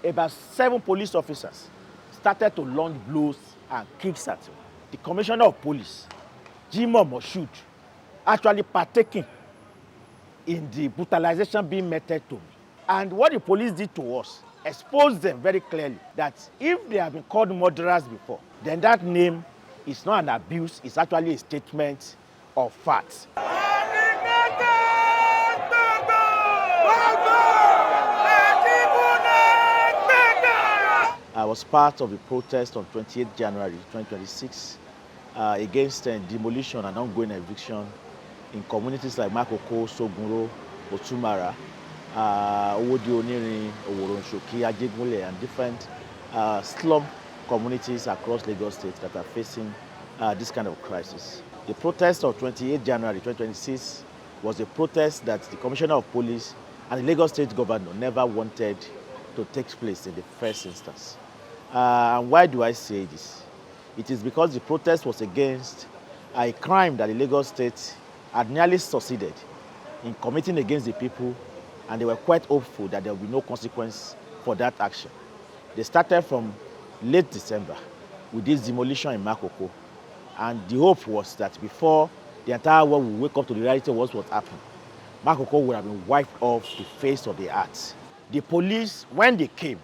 about 7 police officers started to launch blows and kicks at him. The commissioner of police, Jimoh Moshood, actually partaking in the brutalization being meted to me. And what the police did to us exposed them very clearly that if they have been called murderers before, then that name is not an abuse, it's actually a statement of facts. I was part of the protest on 28 January 2026 against demolition and ongoing eviction in communities like Makoko, Sogunro, Otumara, Owodi Onirin, Oworonshoki, Ajegunle, and different slum communities across Lagos State that are facing this kind of crisis. The protest of 28 January 2026 was a protest that the Commissioner of Police and the Lagos State Governor never wanted to take place in the first instance. And why do I say this? It is because the protest was against a crime that the Lagos State had nearly succeeded in committing against the people, and they were quite hopeful that there would be no consequence for that action. They started from late December with this demolition in Makoko, and the hope was that before the entire world would wake up to the reality of what was happening, Makoko would have been wiped off the face of the earth. The police, when they came,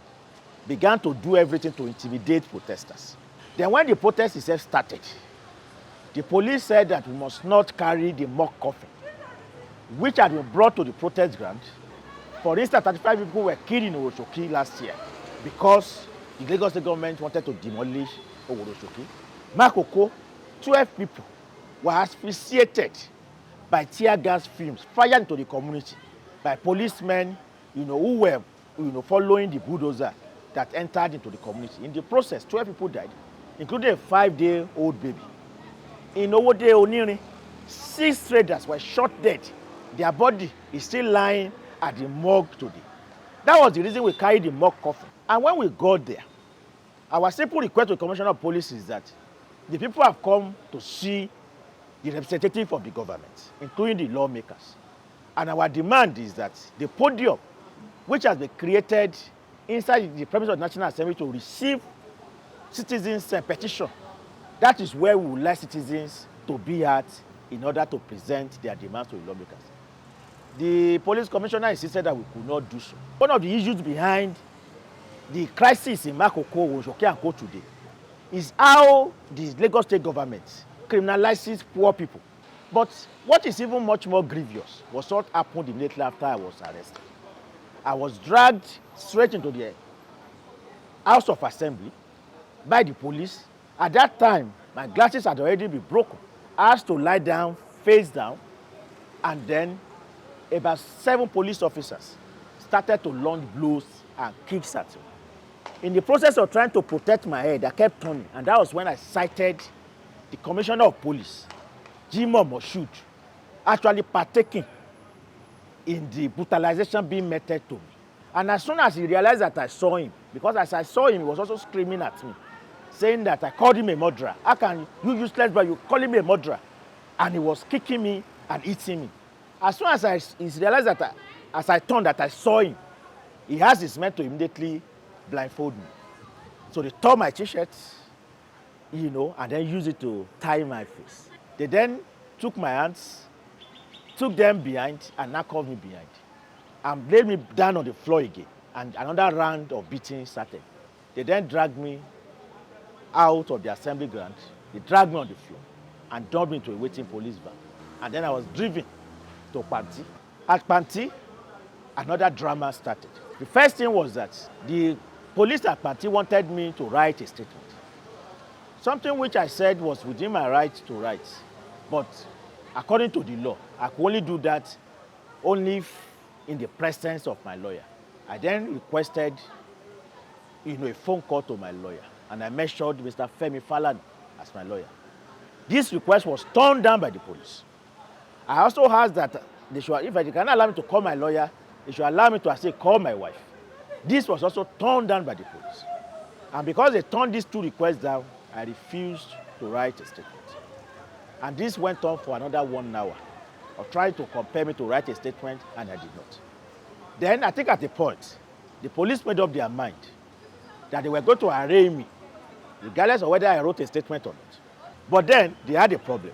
began to do everything to intimidate protesters. Then when the protest itself started, the police said that we must not carry the mock coffin, which had been brought to the protest ground. For instance, 35 people were killed in Oworonshoki last year because the Lagos State government wanted to demolish Oworonshoki. Makoko, 12 people were asphyxiated by tear gas fumes fired into the community by policemen, who were, following the bulldozer that entered into the community. In the process, 12 people died, including a 5-day-old baby. In Owodi Onirin, 6 traders were shot dead. Their body is still lying at the morgue today. That was the reason we carried the mock coffin. And when we got there, our simple request to the Commissioner of Police is that the people have come to see the representative of the government, including the lawmakers. And our demand is that the podium, which has been created inside the premise of the National Assembly to receive citizens' petition, that is where we would like citizens to be at in order to present their demands to the lawmakers. The police commissioner insisted that we could not do so. One of the issues behind the crisis in Makoko, Oworonshoki, and Co today is how the Lagos State government criminalizes poor people. But what is even much more grievous was what happened immediately after I was arrested. I was dragged straight into the House of Assembly by the police. At that time, my glasses had already been broken. I asked to lie down, face down, and then about 7 police officers started to launch blows and kicks at me. In the process of trying to protect my head, I kept turning, and that was when I sighted the Commissioner of Police, Jimoh Moshood, actually partaking in the brutalization being meted to me. And as soon as he realized that I saw him, because as I saw him, he was also screaming at me, saying that I called him a murderer. How can you useless boy, you call him a murderer? And he was kicking me and hitting me. As soon as he realized that as I turned that I saw him, he has his men to immediately blindfold me. So they tore my t-shirt, and then used it to tie my face. They then took my hands, took them behind, and knuckled me behind, and laid me down on the floor again. And another round of beating started. They then dragged me out of the assembly ground. They dragged me on the floor and dumped me into a waiting police van. And then I was driven to Panti. At Panti, another drama started. The first thing was that the police at Panti wanted me to write a statement. Something which I said was within my right to write. But according to the law, I could only do that only in the presence of my lawyer. I then requested a phone call to my lawyer, and I mentioned Mr. Femi Falana as my lawyer. This request was turned down by the police. I also asked that if they cannot allow me to call my lawyer, they should allow me to call my wife. This was also turned down by the police. And because they turned these 2 requests down, I refused to write a statement. And this went on for another 1 hour of trying to compel me to write a statement, and I did not. Then I think at a point, the police made up their mind that they were going to arraign me, regardless of whether I wrote a statement or not. But then they had a problem.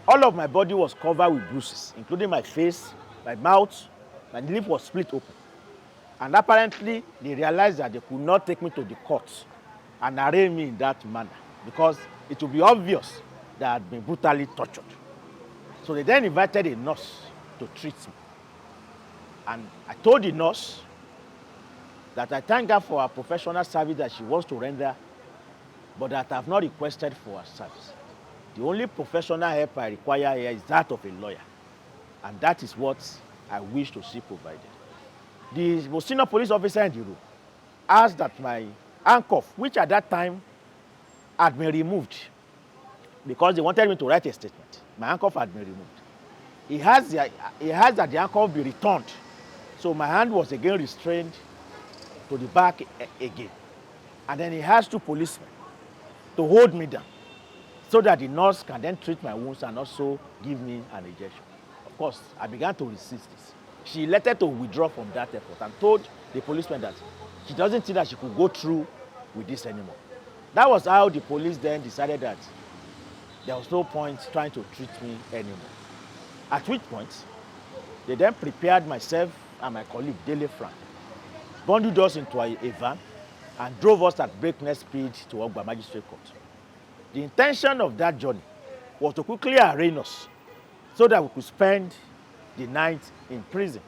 All of my body was covered with bruises, including my face, my mouth, my lip was split open. And apparently, they realized that they could not take me to the court and arraign me in that manner because it would be obvious that I had been brutally tortured. So they then invited a nurse to treat me. And I told the nurse that I thank her for her professional service that she wants to render, but that I have not requested for her service. The only professional help I require here is that of a lawyer. And that is what I wish to see provided. The most senior police officer in the room asked that my handcuff, which at that time had been removed because they wanted me to write a statement, my handcuff had been removed. He asked that the handcuff be returned. So my hand was again restrained to the back again. And then he asked 2 policemen to hold me down so that the nurse can then treat my wounds and also give me an injection. Of course, I began to resist this. She elected to withdraw from that effort and told the policeman that she doesn't think that she could go through with this anymore. That was how the police then decided that there was no point trying to treat me anymore. At which point, they then prepared myself and my colleague, Dele Frank, bundled us into a van and drove us at breakneck speed to Ogba Magistrate Court. The intention of that journey was to quickly arraign us so that we could spend the night in prison.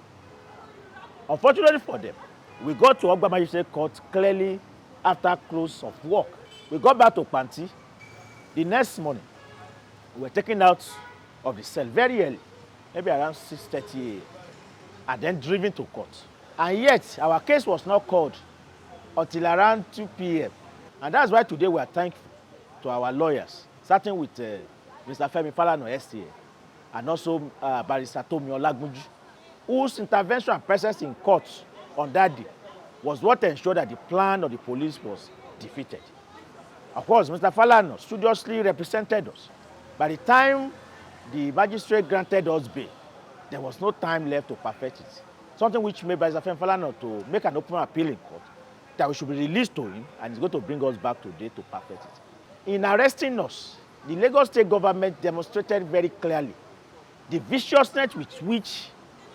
Unfortunately for them, we got to Ogba Magistrate Court clearly after close of work. We got back to Panti. The next morning, we were taken out of the cell very early, maybe around 6:30 a.m., and then driven to court. And yet, our case was not called until around 2 p.m. And that's why today we are thankful to our lawyers, starting with Mr. Femi Falana, STA, and also Barrister Tomi Olagmunju, whose intervention and presence in court on that day was what ensured that the plan of the police was defeated. Of course, Mr. Falana studiously represented us. By the time the magistrate granted us bail, there was no time left to perfect it. Something which made Barrister Femi Falana to make an open appeal in court that we should be released to him, and he's going to bring us back today to perfect it. In arresting us, the Lagos State government demonstrated very clearly the viciousness with which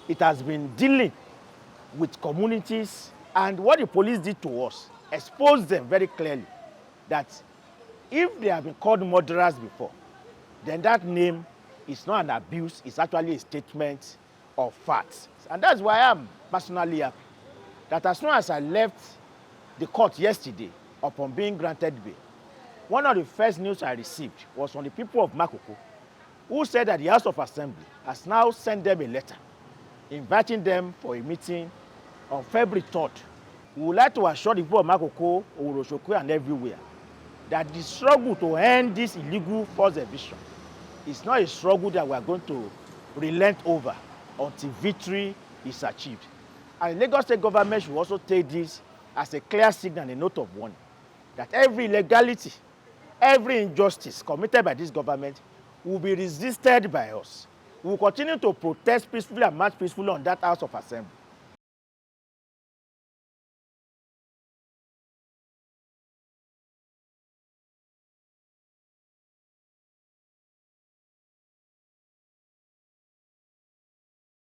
it has been dealing with communities, and what the police did to us exposed them very clearly that if they have been called murderers before, then that name is not an abuse, it's actually a statement of facts. And that's why I'm personally happy that as soon as I left the court yesterday upon being granted bail, one of the first news I received was from the people of Makoko, who said that the House of Assembly has now sent them a letter inviting them for a meeting on February 3rd. We would like to assure the people of Makoko, Orosokwe, and everywhere that the struggle to end this illegal forced eviction is not a struggle that we are going to relent over until victory is achieved. And the Lagos State government should also take this as a clear signal and a note of warning that every illegality, every injustice committed by this government will be resisted by us. We will continue to protest peacefully and march peacefully on that House of Assembly.